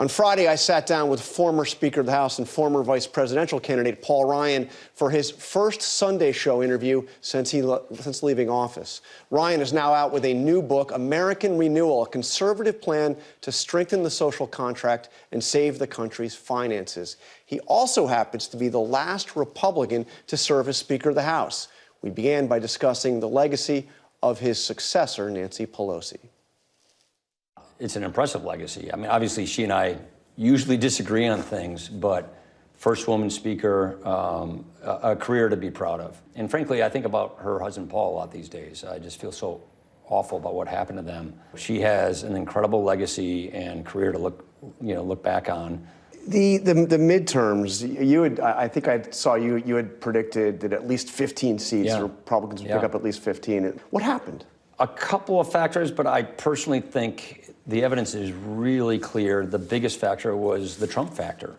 On Friday, I sat down with former Speaker of the House and former vice presidential candidate Paul Ryan for his first Sunday show interview since leaving office. Ryan is now out with a new book, American Renewal, a conservative plan to strengthen the social contract and save the country's finances. He also happens to be the last Republican to serve as Speaker of the House. We began by discussing the legacy of his successor, Nancy Pelosi. It's an impressive legacy. I mean, obviously, she and I usually disagree on things, but first woman speaker, a career to be proud of. And frankly, I think about her husband, Paul, a lot these days. I just feel so awful about what happened to them. She has an incredible legacy and career to look back on. The midterms, I think I saw you had predicted that at least 15 seats, Republicans would pick up at least 15. What happened? A couple of factors, but I personally think the evidence is really clear. The biggest factor was the Trump factor.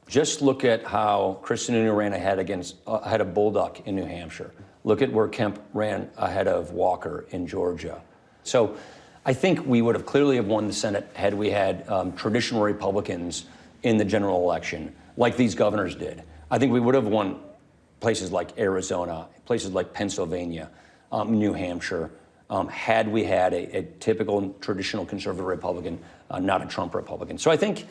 Just look at how Kristen Sununu ran ahead of Bolduc in New Hampshire. Look at where Kemp ran ahead of Walker in Georgia. So I think we would have clearly have won the Senate had we had traditional Republicans in the general election, like these governors did. I think we would have won places like Arizona, places like Pennsylvania, New Hampshire, had we had a typical traditional conservative Republican, not a Trump Republican. So I think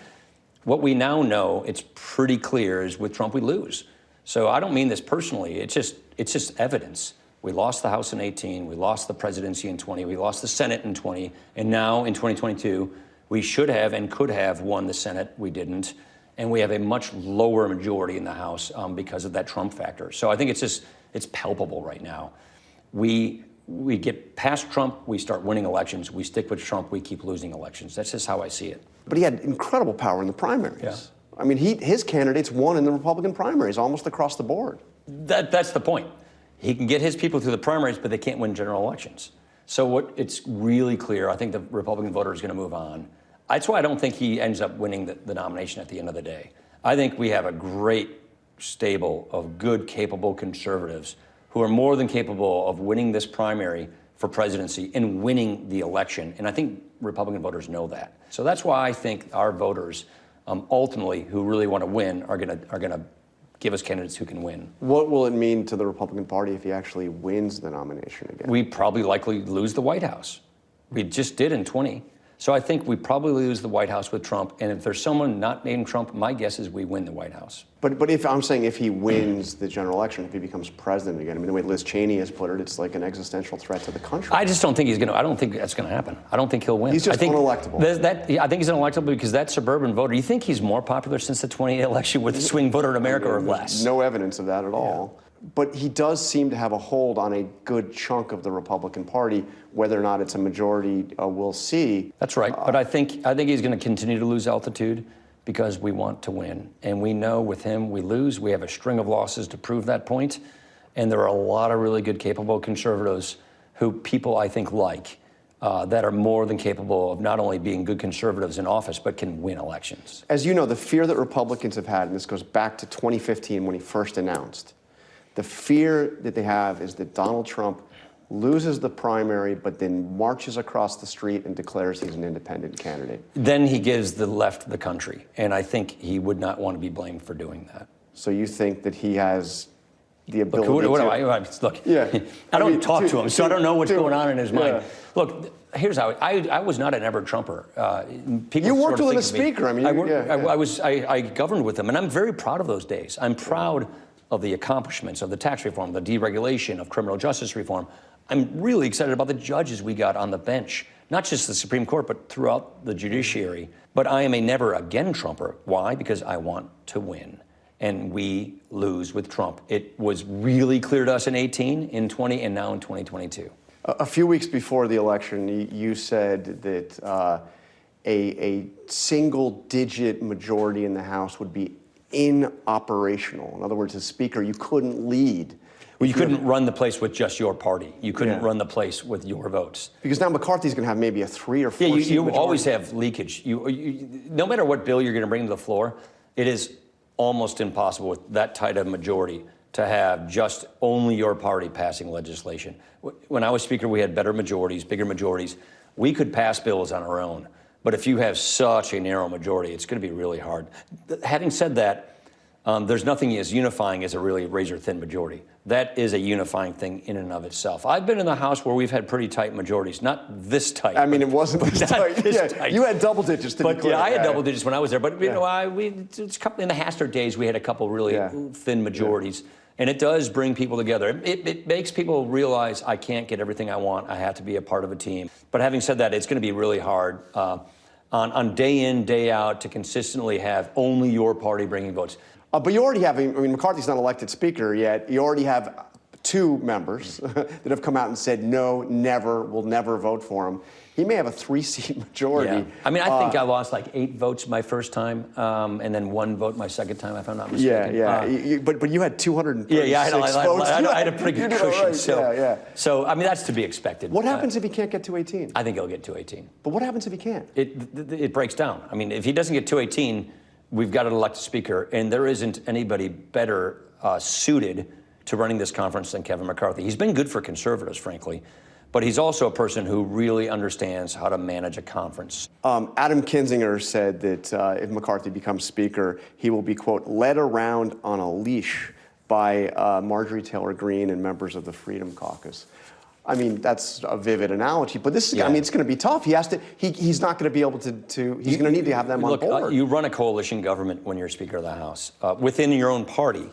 what we now know, it's pretty clear, is with Trump we lose. So I don't mean this personally. It's just evidence. We lost the House in 18, we lost the presidency in 20, we lost the Senate in 20, and now in 2022, we should have and could have won the Senate. We didn't. And we have a much lower majority in the House because of that Trump factor. So I think it's palpable right now. We get past Trump, we start winning elections. We stick with Trump, we keep losing elections. That's just how I see it. But he had incredible power in the primaries. Yeah. I mean, his candidates won in the Republican primaries almost across the board. That's the point. He can get his people through the primaries, but they can't win general elections. So it's really clear. I think the Republican voter is going to move on. That's why I don't think he ends up winning the nomination at the end of the day. I think we have a great stable of good, capable conservatives who are more than capable of winning this primary for presidency and winning the election. And I think Republican voters know that. So that's why I think our voters, ultimately, who really want to win, are going to give us candidates who can win. What will it mean to the Republican Party if he actually wins the nomination again? We probably likely lose the White House. We just did in 20. So I think we probably lose the White House with Trump. And if there's someone not named Trump, my guess is we win the White House. But if I'm saying if he wins the general election, if he becomes president again, I mean, the way Liz Cheney has put it, it's like an existential threat to the country. I just don't think he's going to. I don't think that's going to happen. I don't think he'll win. He's just unelectable. I think he's unelectable because that suburban voter. You think he's more popular since the 2020 election with the swing voter in America, or less? No evidence of that at all. Yeah. But he does seem to have a hold on a good chunk of the Republican Party. Whether or not it's a majority, we'll see. That's right. But I think he's going to continue to lose altitude because we want to win. And we know with him we lose. We have a string of losses to prove that point. And there are a lot of really good, capable conservatives who people, I think, like, that are more than capable of not only being good conservatives in office, but can win elections. As you know, the fear that Republicans have had, and this goes back to 2015 when he first announced, the fear that they have is that Donald Trump loses the primary, but then marches across the street and declares he's an independent candidate. Then he gives the left the country, and I think he would not want to be blamed for doing that. So you think that he has the ability Look, yeah. I don't talk to him, so I don't know what's going on in his mind. Look, here's how I was not an ever Trumper. You worked with him as Speaker. I governed with him, and I'm very proud of those days. I'm proud of the accomplishments of the tax reform, the deregulation of criminal justice reform. I'm really excited about the judges we got on the bench, not just the Supreme Court, but throughout the judiciary. But I am a never again Trumper. Why? Because I want to win. And we lose with Trump. It was really clear to us in 18, in 20, and now in 2022. A few weeks before the election, you said that a single-digit majority in the House would be inoperational. In other words, as Speaker, you couldn't lead. Well, you couldn't run the place with just your party. You couldn't run the place with your votes. Because now McCarthy's going to have maybe a 3 or 4 seat majority. You always have leakage. No matter what bill you're going to bring to the floor, it is almost impossible with that tight of majority to have just only your party passing legislation. When I was Speaker, we had better majorities, bigger majorities. We could pass bills on our own. But if you have such a narrow majority, it's going to be really hard. Having said that, there's nothing as unifying as a really razor-thin majority. That is a unifying thing in and of itself. I've been in the House where we've had pretty tight majorities, not this tight. I mean, it wasn't this tight. Tight. You had double digits to be clear. Yeah, I had double digits when I was there. But you know, it's a couple, in the Hastert days, we had a couple really thin majorities. And it does bring people together. It makes people realize I can't get everything I want. I have to be a part of a team. But having said that, it's going to be really hard on day in, day out to consistently have only your party bringing votes. But you already have, I mean, McCarthy's not elected speaker yet. You already have 2 members that have come out and said, no, never, will never vote for him. He may have a 3-seat majority. Yeah. I mean, I think I lost like 8 votes my first time, and then 1 vote my second time, if I'm not mistaken. But you had 236 votes. I had a pretty good cushion. Right. So, I mean, that's to be expected. What happens if he can't get 218? I think he'll get 218. But what happens if he can't? It breaks down. I mean, if he doesn't get 218, we've got to elect a speaker, and there isn't anybody better suited to running this conference than Kevin McCarthy. He's been good for conservatives, frankly, but he's also a person who really understands how to manage a conference. Adam Kinzinger said that if McCarthy becomes speaker, he will be, quote, led around on a leash by Marjorie Taylor Greene and members of the Freedom Caucus. I mean, that's a vivid analogy, but this is, I mean, it's going to be tough. He has to, he's not going to be able to he's going to need to have them on board. You run a coalition government when you're Speaker of the House, within your own party.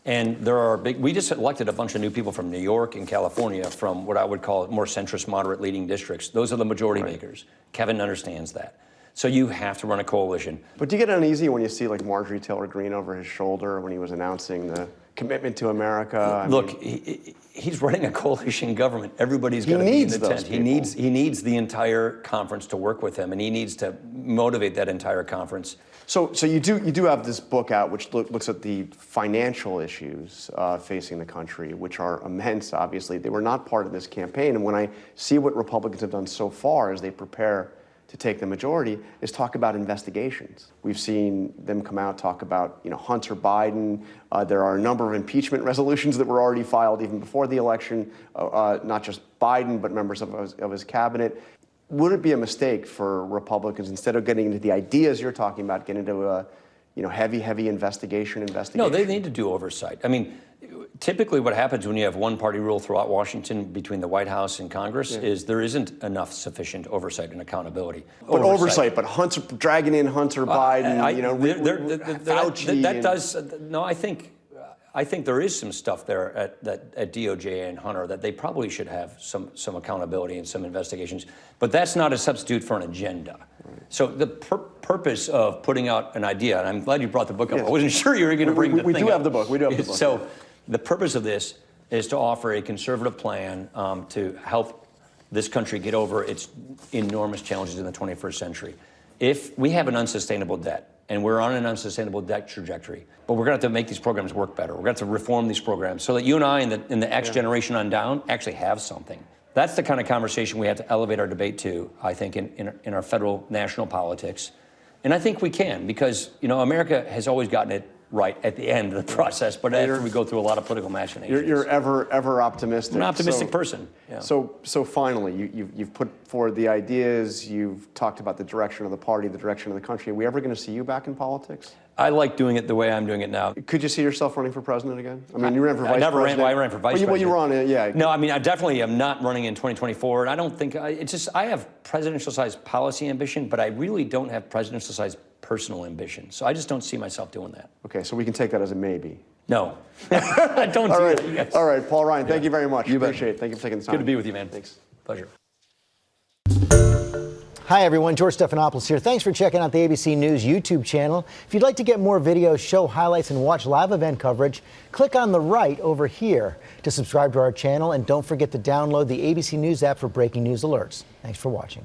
And there are we just elected a bunch of new people from New York and California from what I would call more centrist, moderate leading districts. Those are the majority makers. Kevin understands that. So you have to run a coalition. But do you get uneasy when you see like Marjorie Taylor Greene over his shoulder when he was announcing the commitment to America? Look, he's running a coalition government. Everybody's going to be in the tent. He needs the entire conference to work with him, and he needs to motivate that entire conference. So you do have this book out which looks at the financial issues facing the country, which are immense. Obviously, they were not part of this campaign. And when I see what Republicans have done so far as they prepare to take the majority, is talk about investigations. We've seen them come out, talk about, you know, Hunter Biden. There are a number of impeachment resolutions that were already filed even before the election, not just Biden, but members of his cabinet. Would it be a mistake for Republicans, instead of getting into the ideas you're talking about, get into a, you know, heavy investigation? No, they need to do oversight. I mean, typically what happens when you have one-party rule throughout Washington between the White House and Congress is there isn't enough sufficient oversight and accountability. But oversight, but dragging in Hunter Biden, you know, Fauci. That does, no, I think there is some stuff there at DOJ and Hunter that they probably should have some accountability and some investigations. But that's not a substitute for an agenda. Right. So the purpose of putting out an idea, and I'm glad you brought the book up. I wasn't sure you were going to bring the thing up. We do have the book. We do have the book. So the purpose of this is to offer a conservative plan to help this country get over its enormous challenges in the 21st century. If we have an unsustainable debt, and we're on an unsustainable debt trajectory, but we're going to have to make these programs work better. We're going to have to reform these programs so that you and I in the X generation on down actually have something. That's the kind of conversation we have to elevate our debate to, I think, in our federal national politics. And I think we can, because, you know, America has always gotten it right at the end of the process, but after we go through a lot of political machinations. You're ever optimistic. I'm an optimistic person. Yeah. So finally, you've put forward the ideas, you've talked about the direction of the party, the direction of the country. Are we ever going to see you back in politics? I like doing it the way I'm doing it now. Could you see yourself running for president again? I mean, you ran for vice president. I ran for vice president. Well, you were on it, yeah. No, I mean, I definitely am not running in 2024. And I don't think, I have presidential-sized policy ambition, but I really don't have presidential-sized personal ambition. So I just don't see myself doing that. Okay, so we can take that as a maybe. No. I don't do that. Yes. All right, Paul Ryan, thank you very much. Appreciate it. Thank you for taking the time. Good to be with you, man. Thanks. Pleasure. Hi, everyone. George Stephanopoulos here. Thanks for checking out the ABC News YouTube channel. If you'd like to get more videos, show highlights, and watch live event coverage, click on the right over here to subscribe to our channel. And don't forget to download the ABC News app for breaking news alerts. Thanks for watching.